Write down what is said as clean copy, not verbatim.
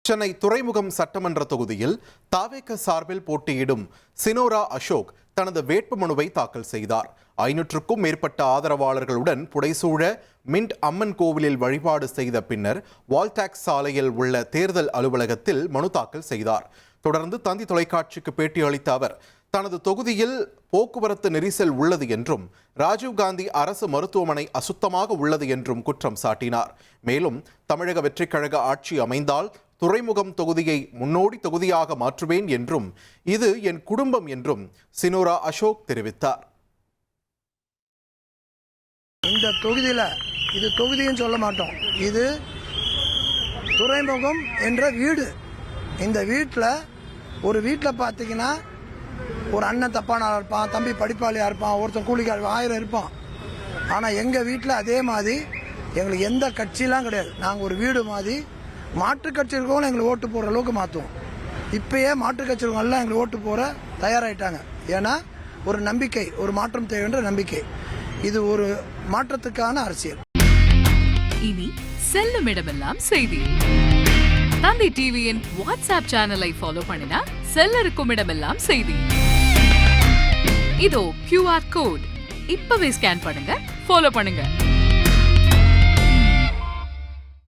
சென்னை துறைமுகம் சட்டமன்ற தொகுதியில் தாவேக சார்பில் போட்டியிடும் சினோரா அசோக் தனது வேட்புமனுவை தாக்கல் செய்தார். 500க்கும் மேற்பட்ட ஆதரவாளர்களுடன் புடைசூழ மின்ட் அம்மன் கோவிலில் வழிபாடு செய்த பின்னர் வால்டாக்ஸ் சாலையில் உள்ள தேர்தல் அலுவலகத்தில் மனு தாக்கல் செய்தார். தொடர்ந்து தந்தி தொலைக்காட்சிக்கு பேட்டியளித்த அவர் தனது தொகுதியில் போக்குவரத்து நெரிசல் உள்ளது என்றும் ராஜீவ்காந்தி அரசு மருத்துவமனை அசுத்தமாக உள்ளது என்றும் குற்றம் சாட்டினார். மேலும் தமிழக வெற்றிக் கழக ஆட்சி அமைந்தால் துறைமுகம் தொகுதியை முன்னோடி தொகுதியாக மாற்றுவேன் என்றும் இது என் குடும்பம் என்றும் சினோரா அசோக் தெரிவித்தார். இந்த தொகுதியில் இது தொகுதின்னு சொல்ல மாட்டோம், இது துறைமுகம் என்ற வீடு. இந்த வீட்டில் பார்த்தீங்கன்னா ஒரு அண்ணன் தப்பான ஆளாக இருப்பான், தம்பி படிப்பாளியாக இருப்பான், ஒருத்தன் கூலிக்கார 1000 இருப்பான். ஆனால் எங்கள் வீட்டில் அதே மாதிரி எங்களுக்கு எந்த கட்சியெலாம் கிடையாது. நாங்கள் ஒரு வீடு மாதிரி மாற்றுக் கட்சி இருக்கவங்களும் எங்களுக்கு ஓட்டு போடுற அளவுக்கு மாற்றுவோம். இப்பயே மாற்றுக் கட்சி இருக்கவங்களாம் எங்களுக்கு ஓட்டு போட தயாராகிட்டாங்க. ஏன்னா ஒரு நம்பிக்கை, ஒரு மாற்றம் தேவைன்ற நம்பிக்கை. இது ஒரு மாற்றத்துக்கான அரசியல். இனி செல்லும் இடமெல்லாம் செய்தி. தந்தி டிவியின் வாட்ஸ்அப் சேனலை ஃபாலோ பண்ணினா செல்லருக்கும் இடமெல்லாம் செய்தி. இதோ QR கோட் இப்பவே ஸ்கேன் பண்ணுங்க, ஃபாலோ பண்ணுங்க.